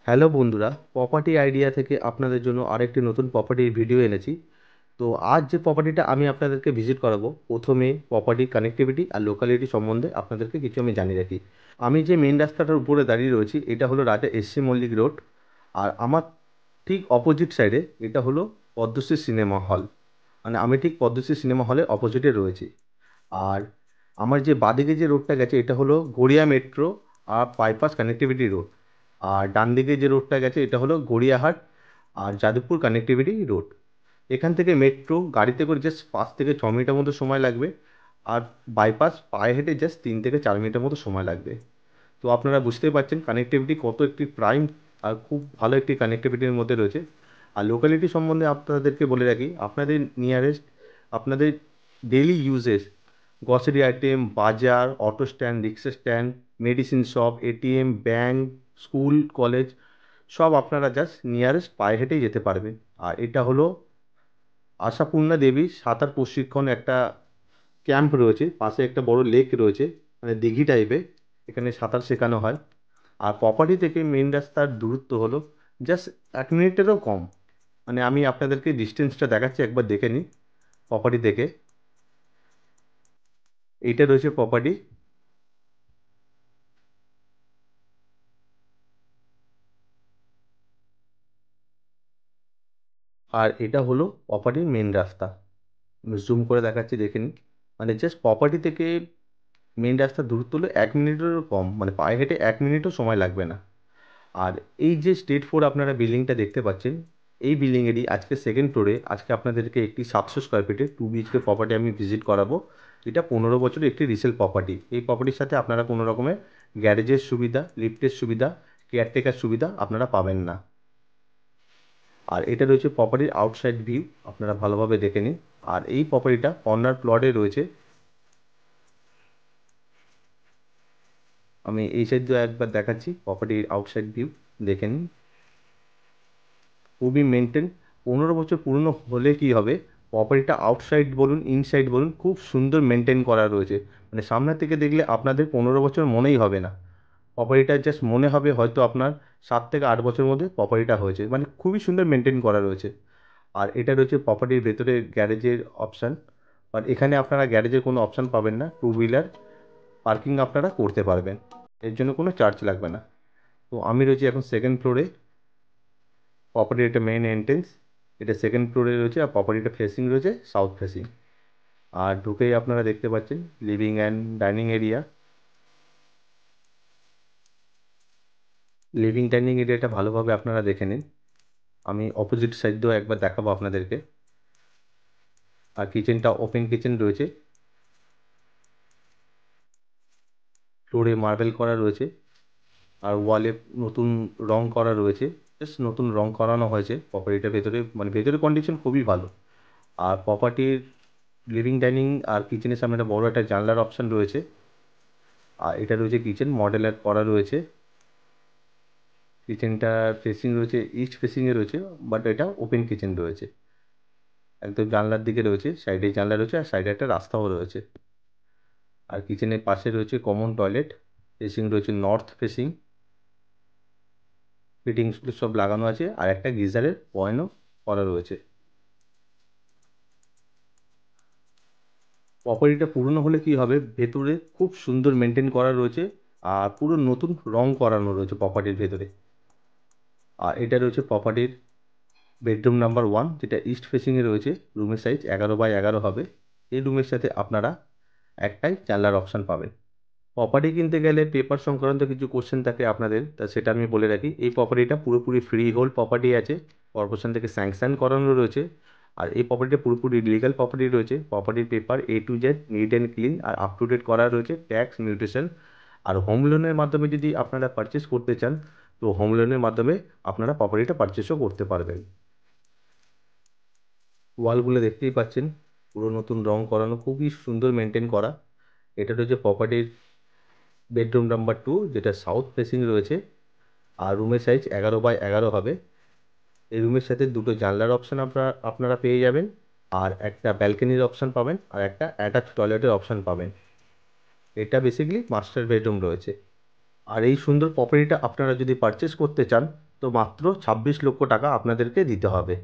Hello বন্ধুরা, property idea থেকে আপনাদের জন্য আরেকটি নতুন প্রপার্টির ভিডিও এনেছি। তো আজ যে প্রপার্টিটা আমি আপনাদেরকে ভিজিট করাবো, প্রথমে প্রপার্টি কানেক্টিভিটি আর লোকালিটি সম্বন্ধে আপনাদেরকে কিছু আমি জানিয়ে রাখি। আমি যে মেন রাস্তাটার উপরে দাঁড়িয়ে রয়েছি এটা হলো রাজা এস.সি. মল্লিক রোড। আর আমার ঠিক অপোজিট সাইডে এটা হলো পদ্মশ্রী সিনেমা হল। মানে আমি ঠিক পদ্মশ্রী সিনেমা হলের অপোজিটে রয়েছি। আর আমার যে বাঁদিকে যে রোডটা গেছে এটা হলো গড়িয়া মেট্রো আর বাইপাস কানেক্টিভিটি রোড। আর ডান দিকে যে রোডটা গেছে এটা হলো গড়িয়াহাট আর যাদবপুর কানেক্টিভিটি রোড। এখান থেকে মেট্রো গাড়িতে করে জাস্ট 5 থেকে 6 মিনিটের মতো সময় লাগবে। আর বাইপাস পায়ে হেঁটে জাস্ট 3 থেকে 4 মিনিটের মতো সময় লাগবে। তো আপনারা বুঝতেই পারছেন কানেক্টিভিটি কত একটি প্রাইম আর খুব ভালো একটি কানেক্টিভিটির মধ্যে রয়েছে। আর লোকালিটি সম্বন্ধে আপনাদেরকে বলে রাখি, আপনাদের নিয়ারেস্ট আপনাদের ডেইলি ইউজেস গ্রসারি আইটেম, বাজার, auto stand, rickshaw stand, medicine shop, ATM, bank, school, college সব আপনারা জাস্ট নিয়ারেস্ট পায়ে হেঁটেই যেতে পারবেন। আর এটা হলো আশাপূর্ণা দেবী সাঁতার প্রশিক্ষণ একটা ক্যাম্প রয়েছে, পাশে একটা বড় লেক রয়েছে, মানে দিঘি টাইপের। এখানে সাঁতার শেখানো হয়। আর প্রপার্টি থেকে মেন রাস্তার দূরত্ব হলো জাস্ট 1 মিনিটেরও কম। মানে আমি আপনাদেরকে ডিস্টেন্সটা দেখাচ্ছি, একবার দেখে নিন। প্রপার্টি থেকে এইটা রয়েছে প্রপার্টি। আর এটা হলো প্রপার্টির মেন রাস্তা। আমি জুম করে দেখাচ্ছি, দেখে নিন। মানে জাস্ট প্রপার্টি থেকে মেন রাস্তার দূরত্ব হলো 1 মিনিটেরও কম, মানে পায়ে হেঁটে 1 মিনিটও সময় লাগবে না। আর এই যে স্টেট ফোর আপনারা বিল্ডিংটা দেখতে পাচ্ছেন, এই বিল্ডিংয়েরই আজকে সেকেন্ড ফ্লোরে আজকে আপনাদেরকে একটি 700 স্কোয়ার ফিটের 2 BHK প্রপার্টি আমি ভিজিট করাবো। এটা 15 বছরের একটি রিসেল প্রপার্টি। এই প্রপার্টির সাথে আপনারা কোনো রকমের গ্যারেজের সুবিধা, লিফটের সুবিধা, কেয়ারটেকার সুবিধা আপনারা পাবেন না। আর এটা রয়েছে প্রপার্টির আউটসাইড ভিউ, আপনারা ভালোভাবে দেখে নিন। আর এই প্রপার্টিটা কর্নার প্লটে রয়েছে। আমি এই সাইড দিয়ে একবার দেখাচ্ছি প্রপার্টির আউটসাইড ভিউ, দেখে নিন। খুবই মেনটেন। 15 বছর পুরনো হলে কি হবে, প্রপার্টিটা আউটসাইড বলুন ইনসাইড বলুন খুব সুন্দর মেনটেন করা রয়েছে। মানে সামনে থেকে দেখলে আপনাদের 15 বছর মনেই হবে না। প্রপার্টিটা জাস্ট মনে হবে হয়তো আপনার 7 থেকে 8 বছরের মধ্যে প্রপার্টিটা হয়েছে। মানে খুবই সুন্দর মেনটেন করা রয়েছে। আর এটা রয়েছে প্রপার্টির ভেতরে গ্যারেজের অপশান। বাট এখানে আপনারা গ্যারেজের কোনো অপশান পাবেন না, টু হুইলার পার্কিং আপনারা করতে পারবেন, এর জন্য কোনো চার্জ লাগবে না। তো আমি রয়েছি এখন সেকেন্ড ফ্লোরে। প্রপার্টির এটা মেন এন্ট্রেন্স, এটা সেকেন্ড ফ্লোরে রয়েছে। আর প্রপার্টিটা ফেসিং রয়েছে সাউথ ফেসিং। আর ঢুকেই আপনারা দেখতে পাচ্ছেন living and dining area. Living dining এরিয়াটা ভালোভাবে আপনারা দেখে নিন। আমি অপোজিট সাইড দিয়েও একবার দেখাবো আপনাদেরকে। আর কিচেনটা ওপেন কিচেন রয়েছে, ফ্লোরে মার্বেল করা রয়েছে। আর ওয়ালে নতুন রং করা রয়েছে, জাস্ট নতুন রং করানো হয়েছে প্রপার্টিটার ভেতরে। মানে ভেতরে কন্ডিশন খুবই ভালো। আর প্রপার্টির লিভিং ডাইনিং আর কিচেনের সামনে একটা বড় একটা জানলার অপশান রয়েছে। আর এটা রয়েছে কিচেন, মডেলার করা রয়েছে। কিচেনটা ফেসিং রয়েছে ইস্ট ফেসিংয়ে রয়েছে, বাট এটা ওপেন কিচেন রয়েছে। একদম জানলার দিকে রয়েছে, সাইডে জানলা রয়েছে আর সাইডে একটা রাস্তাও রয়েছে। আর কিচেনের পাশে রয়েছে কমন টয়লেট, ফেসিং রয়েছে নর্থ ফেসিং। ফিটিংসগুলো সব লাগানো আছে আর একটা গিজারের পয়েন্টও করা রয়েছে। প্রপার্টিটা পুরনো হলে কি হবে, ভেতরে খুব সুন্দর মেনটেন করা রয়েছে। আর পুরো নতুন রং করানো রয়েছে প্রপার্টির ভেতরে। আর এটা রয়েছে প্রপার্টির বেডরুম নাম্বার 1, যেটা ইস্ট ফেসিংয়ে রয়েছে। রুমের সাইজ 11x11 হবে। এই রুমের সাথে আপনারা একটাই জানলার অপশান পাবেন। প্রপার্টি কিনতে গেলে পেপার সংক্রান্ত কিছু কোশ্চেন থাকে আপনাদের, তা সেটা আমি বলে রাখি। এই প্রপার্টিটা পুরোপুরি ফ্রি হোল্ড প্রপার্টি আছে, কর্পোরেশন থেকে স্যাংশন করানো রয়েছে। আর এই প্রপার্টিটা পুরোপুরি লিগাল প্রপার্টি রয়েছে। প্রপার্টির paper A to Z neat and clean আর আপ টু ডেট করা রয়েছে, ট্যাক্স মিউটেশন। আর হোম লোনের মাধ্যমে যদি আপনারা পারচেস করতে চান, তো হোম লোনের মাধ্যমে আপনারা প্রপার্টিটা পারচেসও করতে পারবেন। ওয়ালগুলো দেখতেই পাচ্ছেন পুরো নতুন রং করানো, খুবই সুন্দর মেনটেন করা। এটা রয়েছে প্রপার্টির বেডরুম নাম্বার 2, যেটা সাউথ ফেসিং রয়েছে। আর রুমের সাইজ 11x11 হবে। এই রুমের সাথে দুটো জানলার অপশান আপনারা পেয়ে যাবেন। আর একটা ব্যালকনির অপশান পাবেন আর একটা অ্যাটাচ টয়লেটের অপশান পাবেন। এটা বেসিক্যালি মাস্টার বেডরুম রয়েছে। আর এই সুন্দর প্রপার্টিটা আপনারা যদি পারচেস করতে চান, তো মাত্র 26 লক্ষ টাকা আপনাদেরকে দিতে হবে।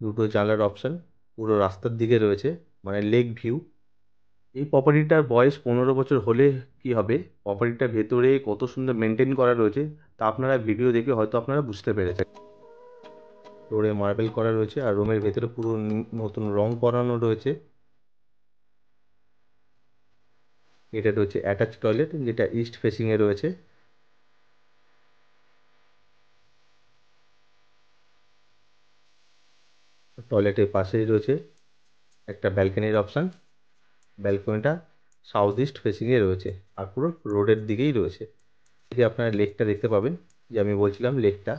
দুটো জানলার অপশান পুরো রাস্তার দিকে রয়েছে, মানে লেক ভিউ। এই প্রপার্টিটার বয়স 15 বছর হলে কি হবে, প্রপার্টিটার ভেতরে কত সুন্দর মেনটেন করা রয়েছে তা আপনারা ভিডিও দেখে হয়তো আপনারা বুঝতে পেরেছেন। ফ্লোরে মার্বেল করা রয়েছে আর রুমের ভেতরে পুরো নতুন রং করানো রয়েছে। এটা রয়েছে অ্যাটাচ টয়লেট, যেটা ইস্ট ফেসিংয়ে রয়েছে। টয়লেটের পাশেই রয়েছে একটা ব্যালকনির অপশান। ব্যালকনিটা সাউথ ইস্ট ফেসিংয়ে রয়েছে আর পুরো রোডের দিকেই রয়েছে। এই যে আপনারা লেকটা দেখতে পাবেন, যে আমি বলছিলাম লেকটা।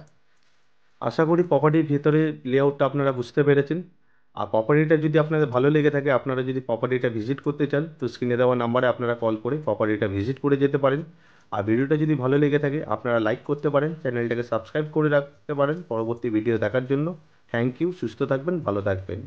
আশা করি প্রপার্টির ভিতরে লেআউটটা আপনারা বুঝতে পেরেছেন। আর প্রপার্টিটা যদি আপনাদের ভালো লেগে থাকে, আপনারা যদি প্রপার্টিটা ভিজিট করতে চান, তো স্ক্রিনে দেওয়া নাম্বারে আপনারা কল করে প্রপার্টিটা ভিজিট করে যেতে পারেন। আর ভিডিওটা যদি ভালো লেগে থাকে আপনারা লাইক করতে পারেন, চ্যানেলটাকে সাবস্ক্রাইব করে রাখতে পারেন পরবর্তী ভিডিও দেখার জন্য। Thank you. সুস্থ থাকবেন, ভালো থাকবেন।